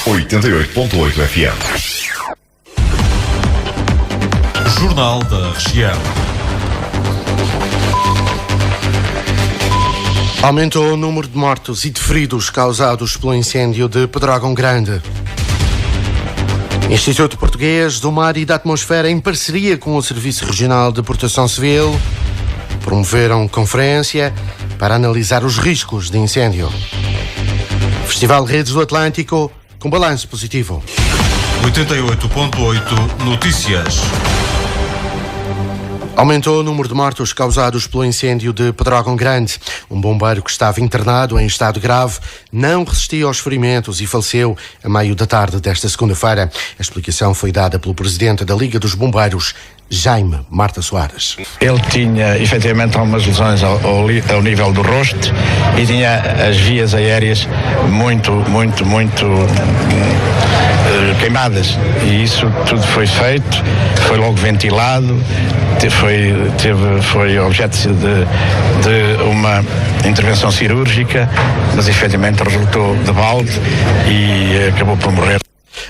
88.8 FM. Jornal da Região. Aumentou o número de mortos e de feridos causados pelo incêndio de Pedrógão Grande. Instituto Português do Mar e da Atmosfera, em parceria com o Serviço Regional de Proteção Civil, promoveram conferência para analisar os riscos de incêndio. Festival Redes do Atlântico, com balanço positivo. 88.8 Notícias. Aumentou o número de mortos causados pelo incêndio de Pedrógão Grande. Um bombeiro que estava internado em estado grave não resistia aos ferimentos e faleceu a meio da tarde desta segunda-feira. A explicação foi dada pelo presidente da Liga dos Bombeiros, Jaime Marta Soares. Ele tinha efetivamente algumas lesões ao nível do rosto e tinha as vias aéreas muito queimadas, e isso tudo foi feito, foi logo ventilado, foi objeto de uma intervenção cirúrgica, mas efetivamente resultou de balde e acabou por morrer.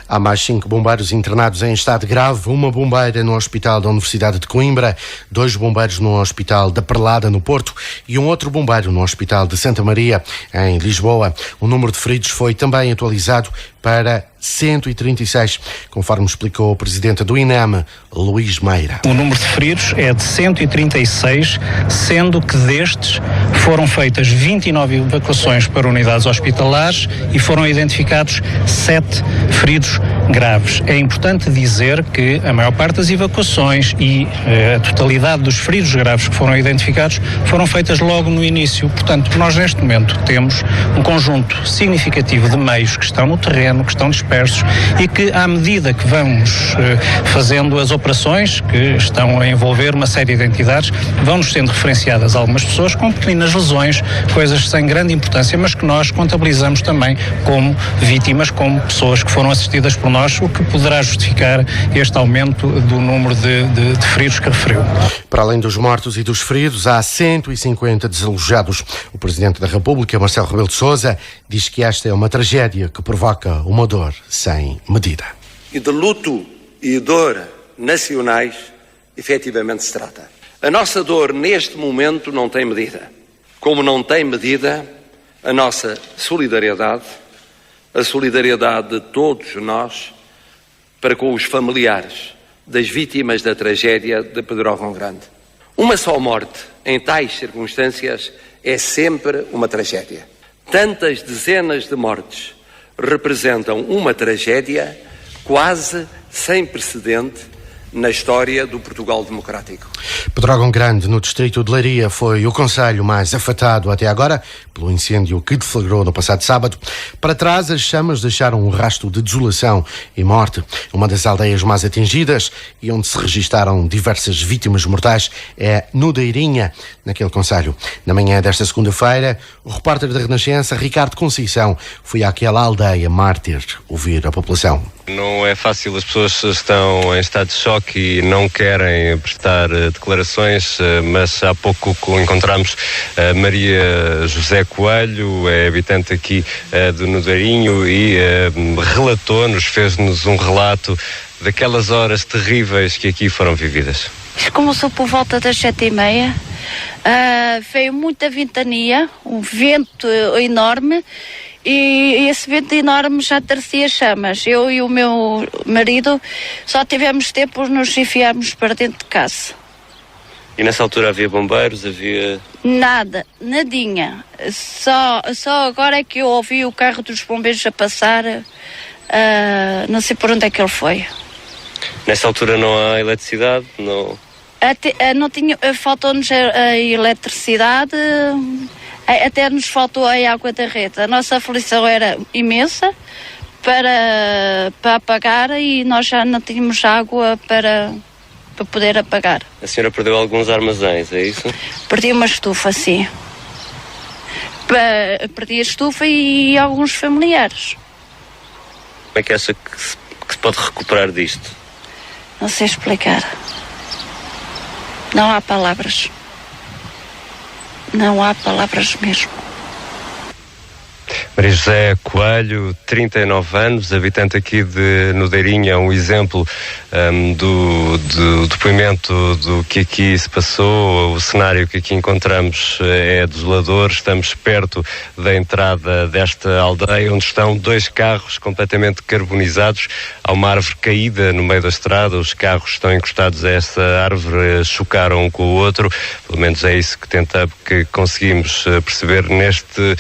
Há mais 5 bombeiros internados em estado grave, uma bombeira no Hospital da Universidade de Coimbra, 2 bombeiros no Hospital da Perlada, no Porto, e um outro bombeiro no Hospital de Santa Maria, em Lisboa. O número de feridos foi também atualizado para 136, conforme explicou o presidente do INEM, Luís Meira. O número de feridos é de 136, sendo que destes foram feitas 29 evacuações para unidades hospitalares e foram identificados 7 feridos graves. É importante dizer que a maior parte das evacuações e a totalidade dos feridos graves que foram identificados foram feitas logo no início. Portanto, nós neste momento temos um conjunto significativo de meios que estão no terreno, que estão dispersos e que, à medida que vamos fazendo as operações que estão a envolver uma série de entidades, vão-nos sendo referenciadas algumas pessoas com pequenas lesões, coisas sem grande importância, mas que nós contabilizamos também como vítimas, como pessoas que foram assistidas por nós, o que poderá justificar este aumento do número de feridos que referiu. Para além dos mortos e dos feridos, há 150 desalojados. O Presidente da República, Marcelo Rebelo de Sousa, diz que esta é uma tragédia que provoca uma dor sem medida. E de luto e dor nacionais, efetivamente se trata. A nossa dor neste momento não tem medida. Como não tem medida a nossa solidariedade, a solidariedade de todos nós para com os familiares das vítimas da tragédia de Pedrógão Grande. Uma só morte em tais circunstâncias é sempre uma tragédia. Tantas dezenas de mortes representam uma tragédia quase sem precedente na história do Portugal democrático. Pedrógão Grande, no distrito de Leiria, foi o concelho mais afetado até agora pelo incêndio que deflagrou no passado sábado. Para trás, as chamas deixaram um rastro de desolação e morte. Uma das aldeias mais atingidas e onde se registaram diversas vítimas mortais é Nudeirinha, naquele concelho. Na manhã desta segunda-feira, o repórter da Renascença, Ricardo Conceição, foi àquela aldeia mártir ouvir a população. Não é fácil, as pessoas estão em estado de choque e não querem prestar declarações, mas há pouco encontramos a Maria José Coelho, é habitante aqui do Nudeirinho e relatou-nos, fez-nos um relato daquelas horas terríveis que aqui foram vividas. Isto começou por volta das 7h30, veio muita ventania, um vento enorme, e esse vento enorme já trazia chamas. Eu e o meu marido só tivemos tempo de nos enfiarmos para dentro de casa. E nessa altura havia bombeiros, havia... Nada, nadinha. Só agora é que eu ouvi o carro dos bombeiros a passar, não sei por onde é que ele foi. Nessa altura não há eletricidade? Não tinha, faltou-nos a eletricidade... Até nos faltou a água da rede. A nossa aflição era imensa para apagar e nós já não tínhamos água para poder apagar. A senhora perdeu alguns armazéns, é isso? Perdi uma estufa, sim. Perdi a estufa e alguns familiares. Como é que acha que se pode recuperar disto? Não sei explicar. Não há palavras. Não há palavras mesmo. Maria José Coelho, 39 anos, habitante aqui de Nudeirinho, é um exemplo do depoimento do que aqui se passou. O cenário que aqui encontramos é desolador. Estamos perto da entrada desta aldeia, onde estão 2 carros completamente carbonizados. Há uma árvore caída no meio da estrada, os carros estão encostados a essa árvore, chocaram um com o outro. Pelo menos é isso que conseguimos perceber neste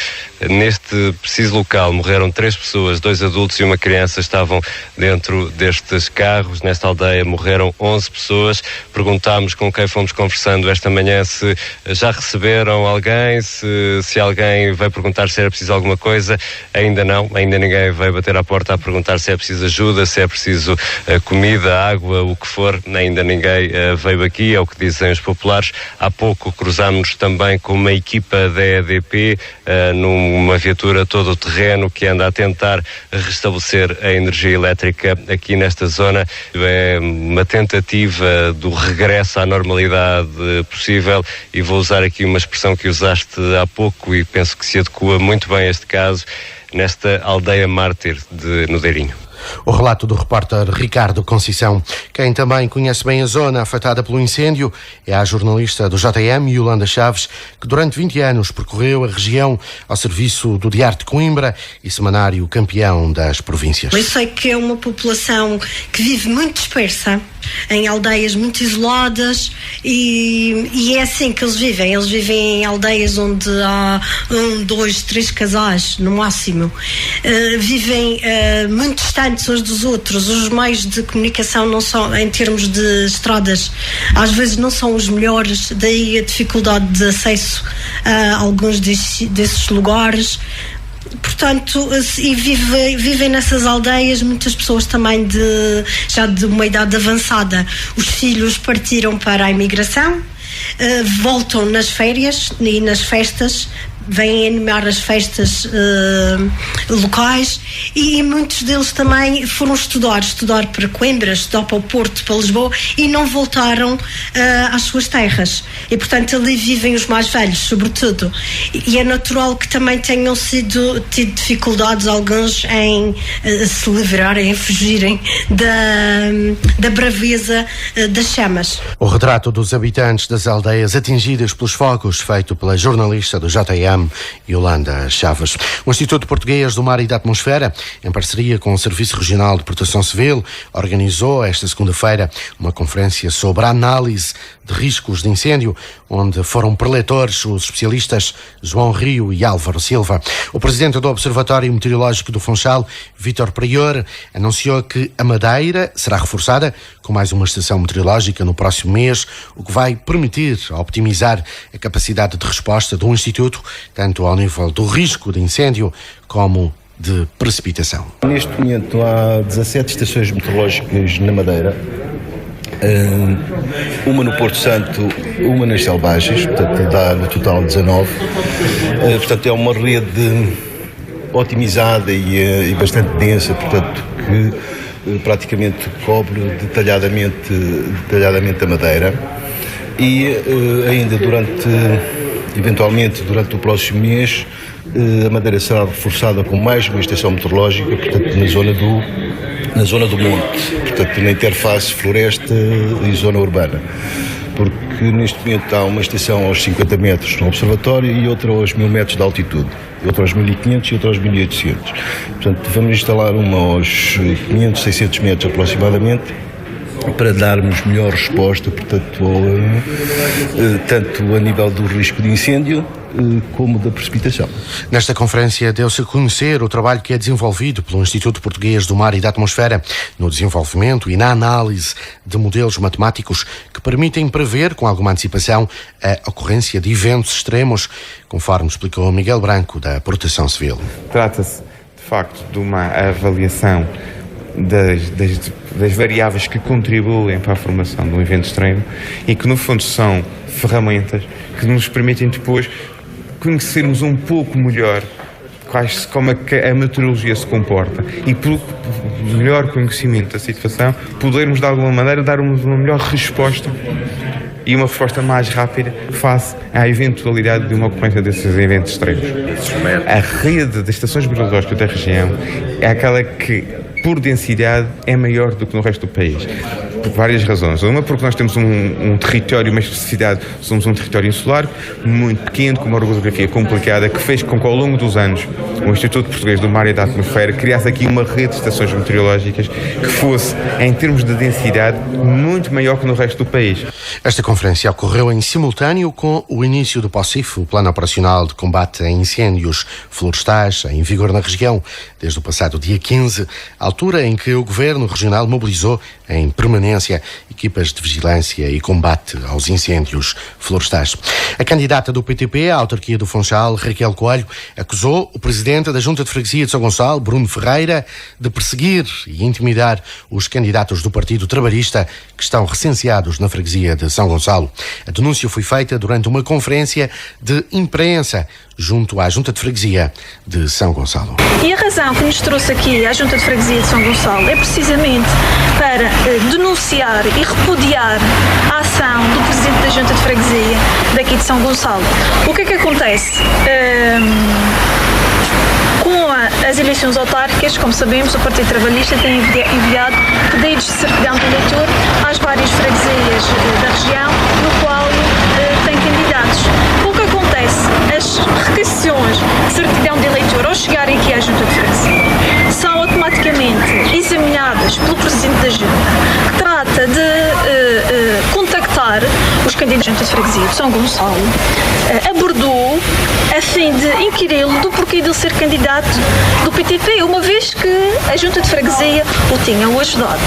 preciso local. Morreram 3 pessoas, 2 adultos e uma criança estavam dentro destes carros. Nesta aldeia morreram 11 pessoas. Perguntámos com quem fomos conversando esta manhã se já receberam alguém, se alguém veio perguntar se era preciso alguma coisa. Ainda não, ainda ninguém veio bater à porta a perguntar se é preciso ajuda, se é preciso comida, água, o que for. Ainda ninguém veio aqui, é o que dizem os populares. Há pouco cruzámos-nos também com uma equipa da EDP, numa viatura todo o terreno que anda a tentar restabelecer a energia elétrica aqui nesta zona. É uma tentativa do regresso à normalidade possível, e vou usar aqui uma expressão que usaste há pouco e penso que se adequa muito bem a este caso, nesta aldeia mártir de Nudeirinho. O relato do repórter Ricardo Conceição. Quem também conhece bem a zona afetada pelo incêndio é a jornalista do JM, Yolanda Chaves, que durante 20 anos percorreu a região ao serviço do Diário de Coimbra e semanário Campeão das Províncias. Eu sei que é uma população que vive muito dispersa, em aldeias muito isoladas, e é assim que eles vivem. Eles vivem em aldeias onde há 1, 2, 3 casais, no máximo. Vivem muito distantes uns dos outros. Os meios de comunicação não são, em termos de estradas, às vezes não são os melhores, daí a dificuldade de acesso a alguns desses lugares. Portanto, e vivem nessas aldeias muitas pessoas também já de uma idade avançada. Os filhos partiram para a imigração, voltam nas férias e nas festas, vêm animar as festas locais, e muitos deles também foram estudar para Coimbra, estudar para o Porto, para Lisboa, e não voltaram às suas terras. E, portanto, ali vivem os mais velhos, sobretudo. E é natural que também tenham tido dificuldades, alguns, em se livrarem, em fugirem da braveza das chamas. O retrato dos habitantes das aldeias atingidas pelos fogos, feito pela jornalista do JM, Yolanda Chaves. O Instituto Português do Mar e da Atmosfera, em parceria com o Serviço Regional de Proteção Civil, organizou esta segunda-feira uma conferência sobre a análise de riscos de incêndio, onde foram preletores os especialistas João Rio e Álvaro Silva. O presidente do Observatório Meteorológico do Funchal, Vítor Prior, anunciou que a Madeira será reforçada com mais uma estação meteorológica no próximo mês, o que vai permitir optimizar a capacidade de resposta do Instituto, tanto ao nível do risco de incêndio como de precipitação. Neste momento há 17 estações meteorológicas na Madeira, uma no Porto Santo, uma nas Selvagens, portanto dá no total 19. Portanto é uma rede otimizada e bastante densa, portanto que praticamente cobre detalhadamente a Madeira, e ainda eventualmente durante o próximo mês a Madeira será reforçada com mais uma estação meteorológica, portanto na zona do monte, portanto na interface floresta e zona urbana, porque neste momento há uma estação aos 50 metros no observatório e outra aos 1000 metros de altitude, outra aos 1500 e outra aos 1800. Portanto, vamos instalar uma aos 500, 600 metros aproximadamente, para darmos melhor resposta, portanto, tanto a nível do risco de incêndio como da precipitação. Nesta conferência deu-se a conhecer o trabalho que é desenvolvido pelo Instituto Português do Mar e da Atmosfera no desenvolvimento e na análise de modelos matemáticos que permitem prever com alguma antecipação a ocorrência de eventos extremos, conforme explicou Miguel Branco, da Proteção Civil. Trata-se, de facto, de uma avaliação das variáveis que contribuem para a formação de um evento extremo e que, no fundo, são ferramentas que nos permitem depois conhecermos um pouco melhor como a meteorologia se comporta e, pelo melhor conhecimento da situação, podermos, de alguma maneira, darmos uma melhor resposta e uma resposta mais rápida face à eventualidade de uma ocorrência desses eventos extremos. A rede de estações meteorológicas da região é aquela que, por densidade, é maior do que no resto do país. Por várias razões. Uma, porque nós temos um território, uma especificidade, somos um território insular, muito pequeno, com uma orografia complicada, que fez com que ao longo dos anos o Instituto Português do Mar e da Atmosfera criasse aqui uma rede de estações meteorológicas que fosse, em termos de densidade, muito maior que no resto do país. Esta conferência ocorreu em simultâneo com o início do POCIF, o Plano Operacional de Combate a Incêndios Florestais, em vigor na região desde o passado dia 15, altura em que o Governo Regional mobilizou em permanência equipas de vigilância e combate aos incêndios florestais. A candidata do PTP à autarquia do Funchal, Raquel Coelho, acusou o presidente da Junta de Freguesia de São Gonçalo, Bruno Ferreira, de perseguir e intimidar os candidatos do Partido Trabalhista que estão recenseados na freguesia de São Gonçalo. A denúncia foi feita durante uma conferência de imprensa junto à Junta de Freguesia de São Gonçalo. E a razão que nos trouxe aqui à Junta de Freguesia de São Gonçalo é precisamente para denunciar e repudiar a ação do Presidente da Junta de Freguesia daqui de São Gonçalo. O que é que acontece? Com as eleições autárquicas, como sabemos, o Partido Trabalhista tem enviado pedidos de certidão de eleitor às várias freguesias da região, no qual tem candidatos. O que acontece? As requisições de certidão de eleitor, ao chegarem aqui à Junta de Freguesia, são automaticamente examinadas pelo Presidente da Junta, que trata de contactar os candidatos da Junta de Freguesia de São Gonçalo, abordou a fim de inquiri-lo do porquê de ele ser candidato do PTP, uma vez que a Junta de Freguesia o tinha ajudado.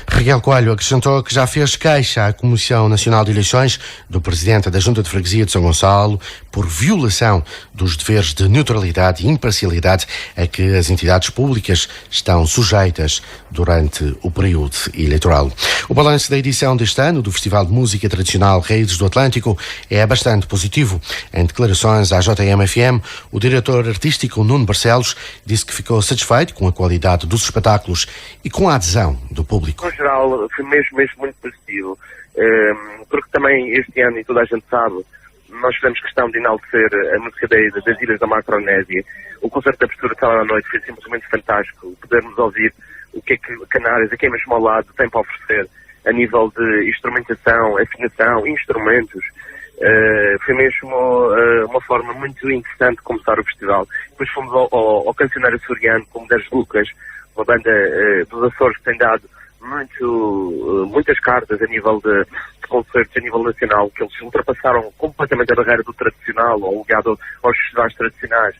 Raquel Coelho acrescentou que já fez queixa à Comissão Nacional de Eleições do Presidente da Junta de Freguesia de São Gonçalo por violação dos deveres de neutralidade e imparcialidade a que as entidades públicas estão sujeitas durante o período eleitoral. O balanço da edição deste ano do Festival de Música Tradicional Raízes do Atlântico é bastante positivo. Em declarações à JM-FM, o diretor artístico Nuno Barcelos disse que ficou satisfeito com a qualidade dos espetáculos e com a adesão do público. No geral, foi mesmo muito positivo, porque também este ano, e toda a gente sabe, nós fizemos questão de enaltecer a música das Ilhas da Macronésia. O concerto de abertura de sábado à noite foi simplesmente fantástico. Podermos ouvir o que é que Canárias, aqui mesmo ao lado, tem para oferecer a nível de instrumentação, afinação, instrumentos. Foi mesmo uma forma muito interessante de começar o festival. Depois fomos ao Cancionário Açoriano com Mulheres Lucas, uma banda dos Açores que tem dado muitas cartas a nível de concertos a nível nacional, que eles ultrapassaram completamente a barreira do tradicional, ou ligado aos festivais tradicionais.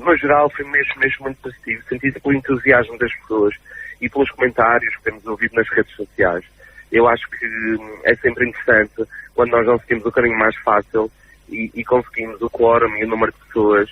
No geral, foi mesmo muito positivo. Senti-se pelo entusiasmo das pessoas e pelos comentários que temos ouvido nas redes sociais. Eu acho que é sempre interessante quando nós não seguimos o caminho mais fácil e conseguimos o quórum e o número de pessoas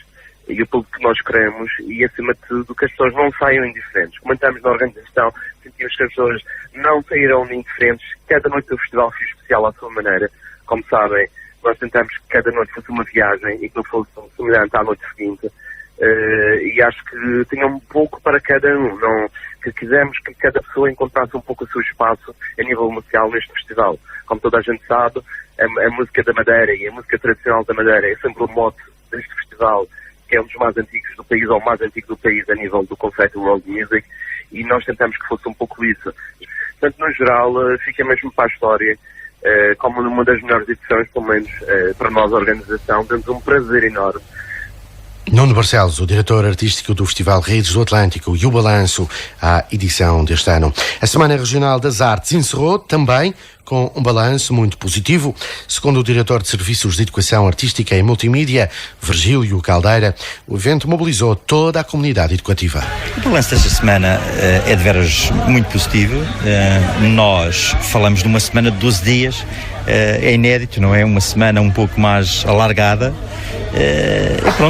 e o público que nós queremos, e acima de tudo que as pessoas não saiam indiferentes. Comentamos na organização, sentimos que as pessoas não saíram indiferentes. Cada noite do festival foi especial à sua maneira. Como sabem, nós tentamos que cada noite fosse uma viagem e que não fosse semelhante à noite seguinte. E acho que tinha um pouco para cada um. Que quisemos que cada pessoa encontrasse um pouco o seu espaço a nível musical neste festival. Como toda a gente sabe, a música da Madeira e a música tradicional da Madeira é sempre o mote deste festival, que é um dos mais antigos do país, ou o mais antigo do país a nível do conceito World Music, e nós tentamos que fosse um pouco isso. Portanto, no geral, fica mesmo para a história, como uma das melhores edições, pelo menos para nós, a organização. Temos um prazer enorme. Nuno Barcelos, o diretor artístico do Festival Raízes do Atlântico, e o balanço à edição deste ano. A Semana Regional das Artes encerrou também com um balanço muito positivo. Segundo o diretor de Serviços de Educação Artística e Multimídia, Virgílio Caldeira, o evento mobilizou toda a comunidade educativa. O balanço desta semana é de veras muito positivo. Nós falamos de uma semana de 12 dias. É inédito, não é? Uma semana um pouco mais alargada.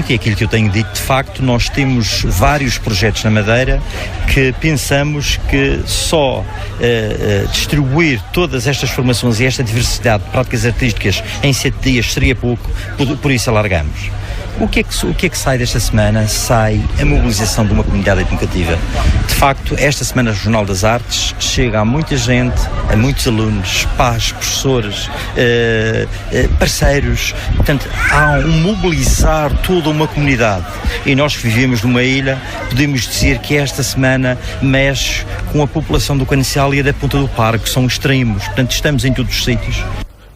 E aquilo que eu tenho dito, de facto, nós temos vários projetos na Madeira que pensamos que só distribuir todas estas formações e esta diversidade de práticas artísticas em 7 dias seria pouco, por isso alargamos. O que é que sai desta semana? Sai a mobilização de uma comunidade educativa. De facto, esta Semana Regional das Artes chega a muita gente, a muitos alunos, pais, professores, parceiros. Portanto, há um mobilizar toda uma comunidade. E nós que vivemos numa ilha, podemos dizer que esta semana mexe com a população do Canancial e a da Ponta do Parque, que são extremos. Portanto, estamos em todos os sítios.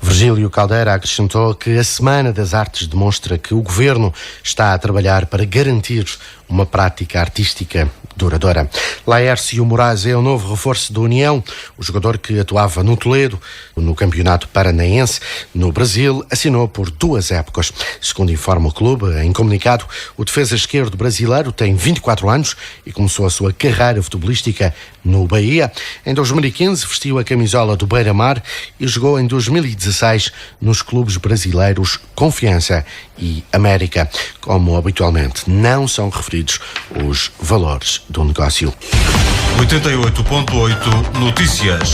Virgílio Caldeira acrescentou que a Semana das Artes demonstra que o Governo está a trabalhar para garantir uma prática artística duradoura. Laércio Moraes é o novo reforço da União. O jogador que atuava no Toledo, no Campeonato Paranaense, no Brasil, assinou por 2 épocas. Segundo informa o clube, em comunicado, o defesa esquerdo brasileiro tem 24 anos e começou a sua carreira futebolística no Bahia. Em 2015 vestiu a camisola do Beira-Mar e jogou em 2016 nos clubes brasileiros Confiança e América. Como habitualmente não são referidos os valores do negócio. 88.8 Notícias.